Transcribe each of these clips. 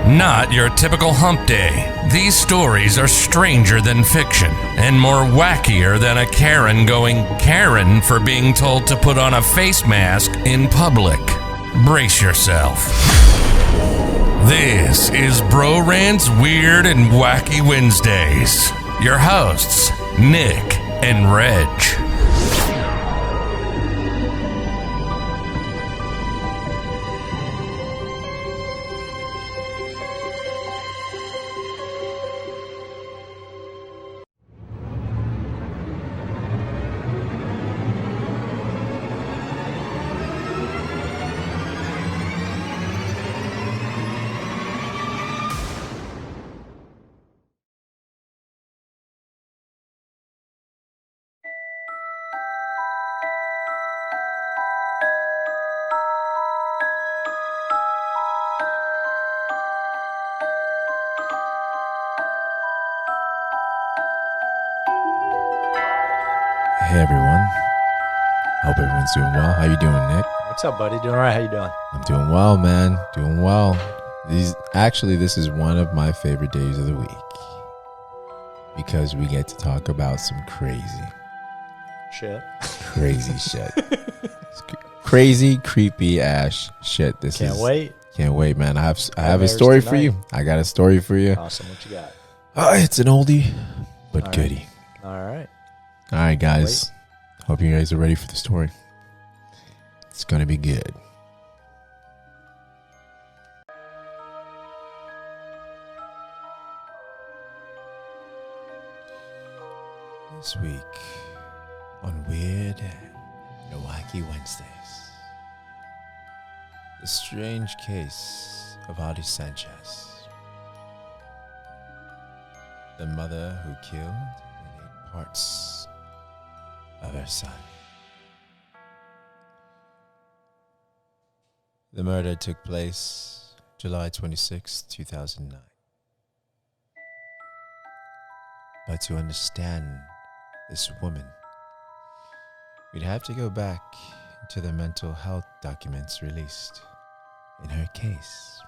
Not your typical hump day. These stories are stranger than fiction and more wackier than a Karen going Karen for being told to put on a face mask in public. Brace yourself. This is Bro-RantZ Weird and Wacky Wednesdays. Your hosts, Nick and Reg. Hey everyone, hope everyone's doing well. How you doing, Nick? What's up, buddy? Doing all right? How you doing? I'm doing well, man. Doing well. This is one of my favorite days of the week because we get to talk about some crazy shit. Crazy, creepy ass shit. Can't wait. Can't wait, man. I have a story for you. I got a story for you. Awesome. What you got? It's an oldie, but All goodie. All right. All right, guys. Hope you guys are ready for the story. It's going to be good. This week on Weird and Wacky Wednesdays, the strange case of Otty Sanchez, the mother who killed and ate parts of her son. The murder took place July 26, 2009. But to understand this woman, we'd have to go back to the mental health documents released in her case.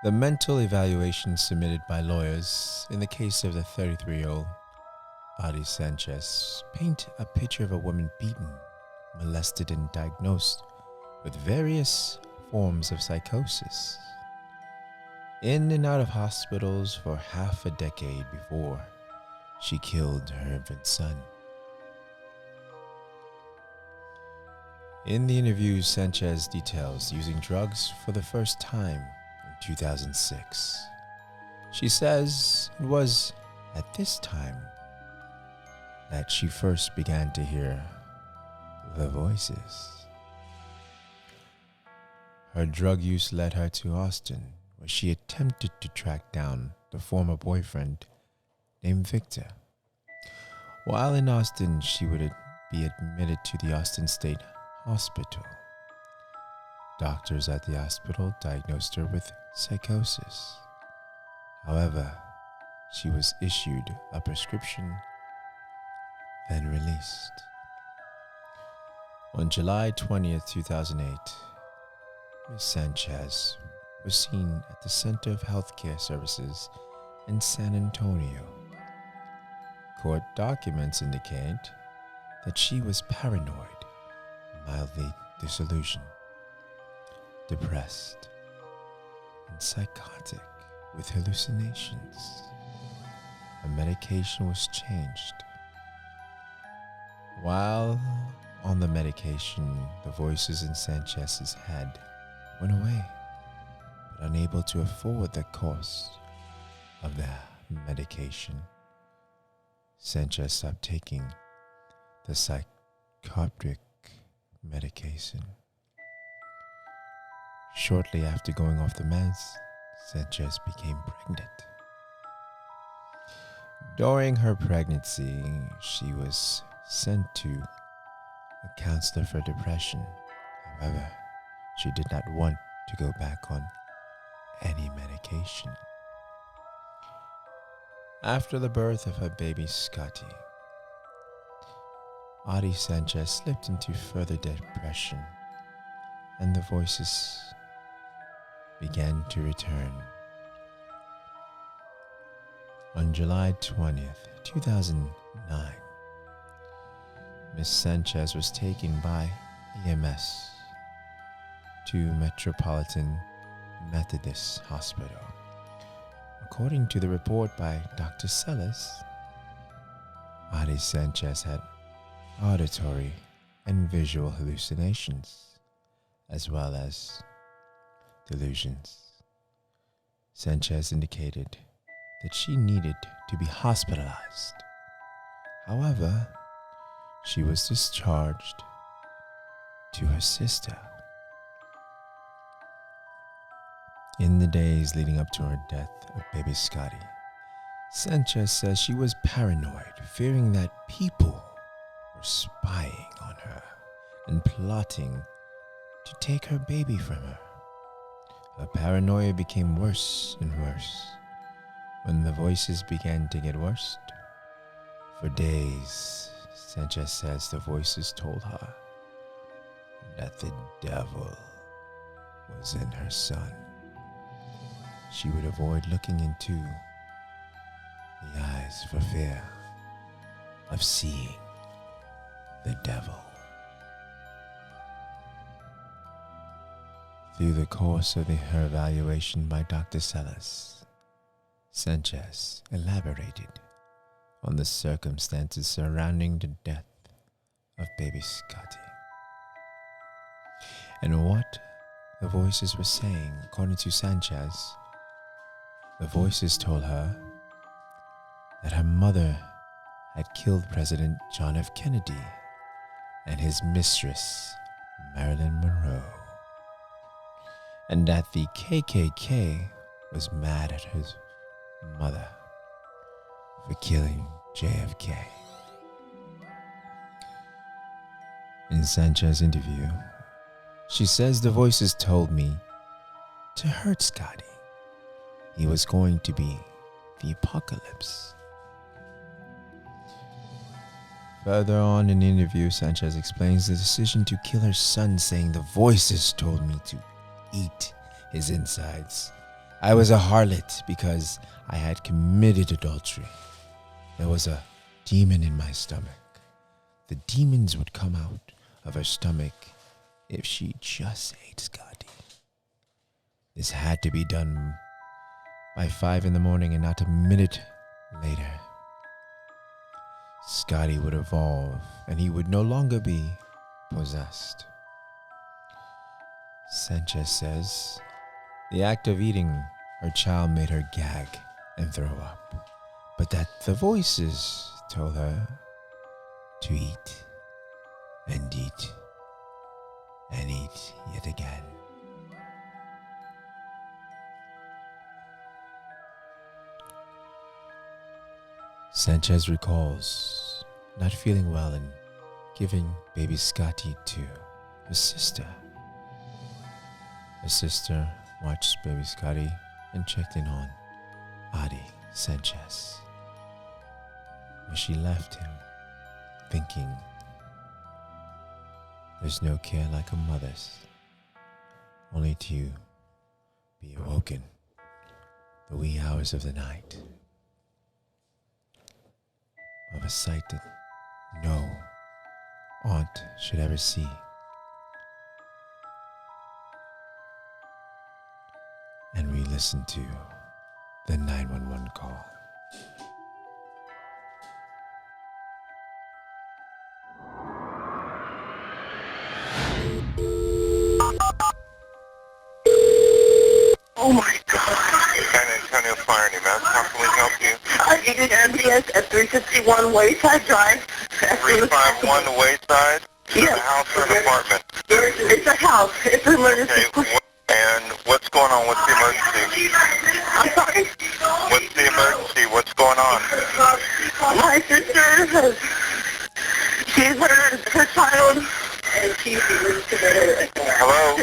The mental evaluation submitted by lawyers in the case of the 33-year-old Otty Sanchez paint a picture of a woman beaten, molested, and diagnosed with various forms of psychosis, in and out of hospitals for half a decade before she killed her infant son. In the interview, Sanchez details using drugs for the first time in 2006. She says it was at this time that she first began to hear the voices. Her drug use led her to Austin, where she attempted to track down the former boyfriend named Victor. While in Austin, she would be admitted to the Austin State Hospital. Doctors at the hospital diagnosed her with psychosis. However, she was issued a prescription, then released. On July 20th, 2008, Ms. Sanchez was seen at the Center of Healthcare Services in San Antonio. Court documents indicate that she was paranoid, mildly disillusioned, depressed, and psychotic with hallucinations. Her medication was changed. While on the medication, the voices in Sanchez's head went away, but unable to afford the cost of the medication, Sanchez stopped taking the psychotic medication. Shortly after going off the meds, Sanchez became pregnant. During her pregnancy, she was sent to a counselor for depression. However, she did not want to go back on any medication. After the birth of her baby Scotty, Otty Sanchez slipped into further depression and the voices began to return. On July 20th, 2009, Miss Sanchez was taken by EMS to Metropolitan Methodist Hospital. According to the report by Dr. Sellers, Otty Sanchez had auditory and visual hallucinations, as well as delusions. Sanchez indicated that she needed to be hospitalized. However, she was discharged to her sister. In the days leading up to her death of baby Scotty, Sanchez says she was paranoid, fearing that people were spying on her and plotting to take her baby from her. Her paranoia became worse and worse when the voices began to get worse. For days, Sanchez says the voices told her that the devil was in her son. She would avoid looking into the eyes for fear of seeing the devil. Through the course of her evaluation by Dr. Sellers, Sanchez elaborated on the circumstances surrounding the death of baby Scotty and what the voices were saying. According to Sanchez, the voices told her that her mother had killed President John F. Kennedy and his mistress, Marilyn Monroe, and that the KKK was mad at his mother for killing JFK. In Sanchez's interview, she says the voices told me to hurt Scotty. He was going to be the apocalypse. Further on in the interview, Sanchez explains the decision to kill her son, saying the voices told me to eat his insides. I was a harlot because I had committed adultery. There was a demon in my stomach. The demons would come out of her stomach if she just ate Scotty. This had to be done by 5 a.m, and not a minute later. Scotty would evolve and he would no longer be possessed. Sanchez says the act of eating her child made her gag and throw up, but that the voices told her to eat and eat and eat yet again. Sanchez recalls not feeling well and giving baby Scotty to her sister. Her sister watched baby Scotty and checked in on Otty Sanchez, where she left him thinking there's no care like a mother's, only to be awoken the wee hours of the night of a sight that no aunt should ever see. And re-listen to the 911 call. Oh my God. San Antonio Fire and EMS, how can we help you? I need an ambulance at 351 Wayside Drive. 351 Wayside? Is it a house or an apartment? It's a house. It's an emergency. Okay, and what's going on? What's the emergency? I'm sorry? What's the emergency? What's going on? My sister she's her child, and she's Hello?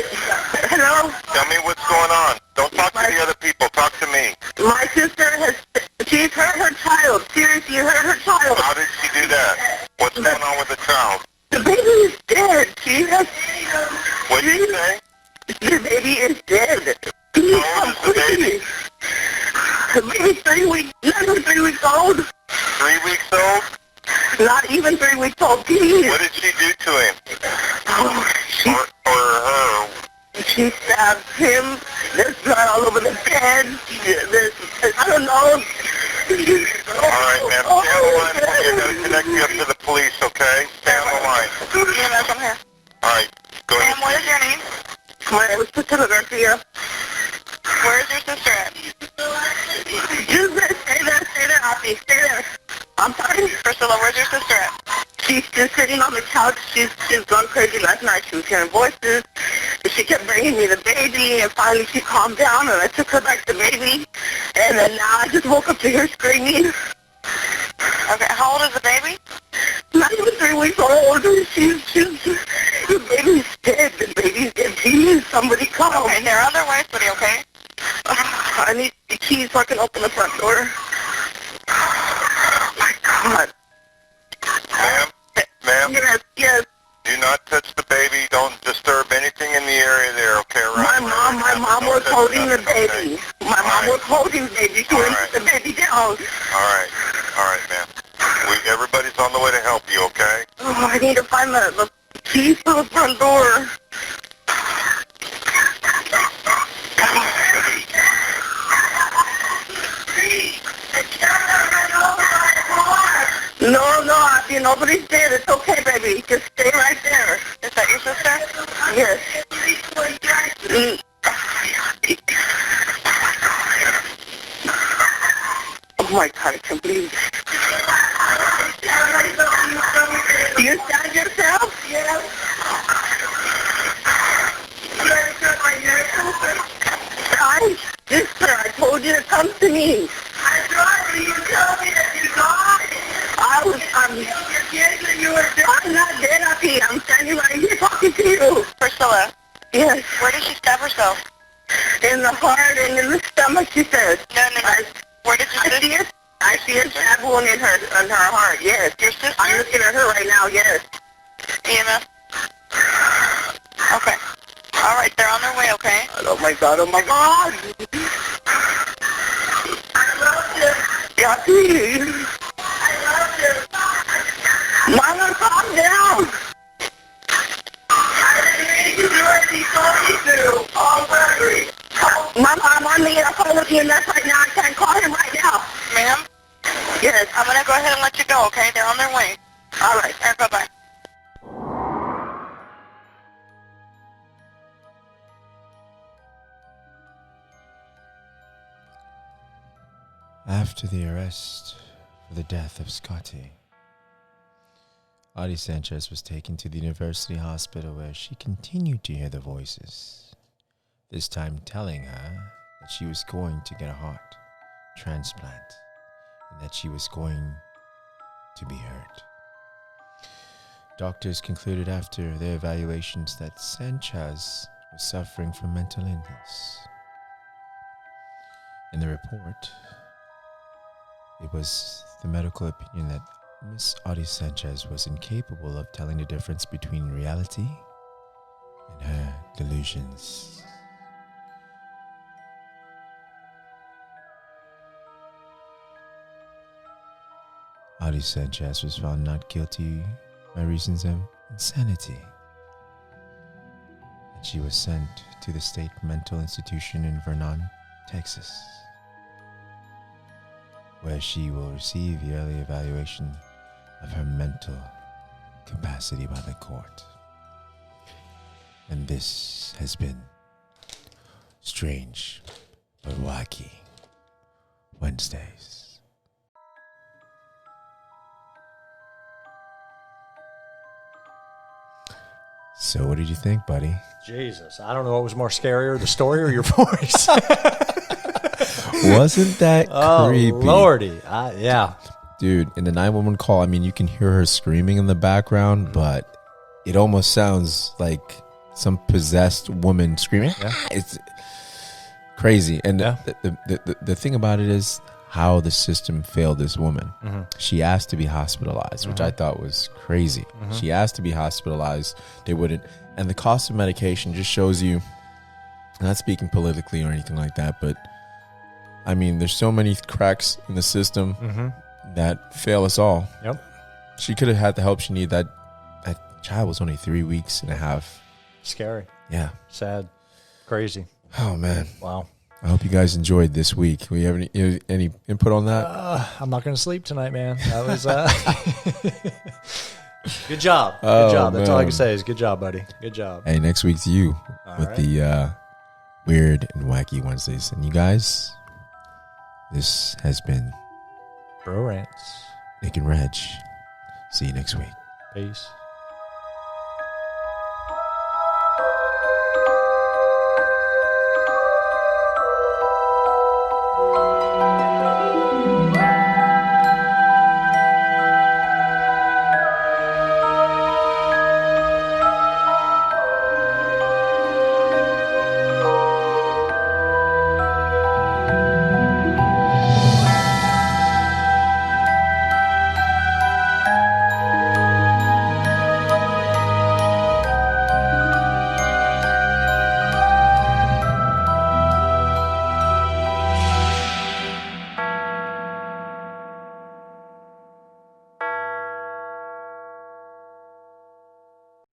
Hello? Tell me what's going on. Don't talk to the other people. Talk to me. My sister she's hurt her child. Seriously, hurt her child. How did she do that? What's going on with the child? The baby is dead. She has... What did you say? Your baby is dead. How old is the baby? The baby's 3 weeks, not even 3 weeks old. 3 weeks old? Not even 3 weeks old, please. What did she do to him? Oh, Or her? she stabbed him. There's blood all over the bed. I don't know. All right, ma'am. Stay on the line. I'm going to connect you up to the police, okay? Stay on the line. Yes, I'm here. All right. Go ahead. Ma'am, what is your name? My name is Priscilla Garcia. Where is your sister at? Just stay there, Otty. Stay there. I'm sorry? Priscilla, where's your sister at? She's just sitting on the couch. She's gone crazy last night. She was hearing voices. And she kept bringing me the baby, and finally she calmed down, and I took her back the baby. And then now I just woke up to her screaming. Okay, how old is the baby? Not even 3 weeks old. The baby's dead. The baby's dead. Please, somebody come. Okay, they're on their way, sweetie, okay? I need the keys so I can open the front door. Oh, my God. Ma'am? Yes. Do not touch the baby. Don't disturb anything in the area there, okay? My mom was holding the baby. My mom was holding the baby. She wouldn't put the baby down. All right, ma'am. Everybody's on the way to help you, okay? Oh, I need to find the keys to the front door. No, Otty, nobody's dead. It's okay, baby. Just stay right there. Is that your sister? Yes. Oh my God, I can't believe it. You stabbed yourself? Yes. Sister, I told you to come to me. I tried, but you told me that you died. I'm not dead, Otty. I'm standing right here talking to you. Priscilla. Yes. Where did she stab herself? In the heart and in the stomach, she says. No. Where did you see it? I see a stab wound in her heart, yes. Your sister? I'm looking at her right now, yes. EMS? Okay. All right, they're on their way, okay? Oh, my God. I love you. Otty. I love you. Mama, calm down. I didn't make you do what you told me to. Already. Mama, I'm on the phone with you right now. I can't call him right now. Ma'am? Yes. I'm going to go ahead and let you go, okay? They're on their way. All right, bye-bye. After the arrest for the death of Scotty, Otty Sanchez was taken to the university hospital where she continued to hear the voices, this time telling her that she was going to get a heart transplant and that she was going to be hurt. Doctors concluded after their evaluations that Sanchez was suffering from mental illness. In the report, it was the medical opinion that Miss Otty Sanchez was incapable of telling the difference between reality and her delusions. Otty Sanchez was found not guilty by reasons of insanity, and she was sent to the state mental institution in Vernon, Texas, where she will receive yearly evaluation of her mental capacity by the court. And this has been Strange but Wacky Wednesdays. So what did you think, buddy? Jesus, I don't know what was more scarier, the story or your voice. Wasn't that creepy? Oh, Lordy. Yeah. Dude, in the 911 call, I mean, you can hear her screaming in the background, but it almost sounds like some possessed woman screaming. Yeah. It's crazy. And the thing about it is how the system failed this woman. Mm-hmm. She asked to be hospitalized, which I thought was crazy. Mm-hmm. She asked to be hospitalized. They wouldn't. And the cost of medication just shows you not speaking politically or anything like that, but I mean, there's so many cracks in the system that fail us all. Yep. She could have had the help she needed. That child was only 3 weeks and a half. Scary. Yeah. Sad. Crazy. Oh, man. Wow. I hope you guys enjoyed this week. We have any input on that? I'm not going to sleep tonight, man. That was good job. Good Oh, job. That's all I man. can say is good job, buddy. Good job. Hey, next week's you with right. the Weird and Wacky Wednesdays. And you guys, this has been Bro-RantZ. Nick and Reg. See you next week. Peace.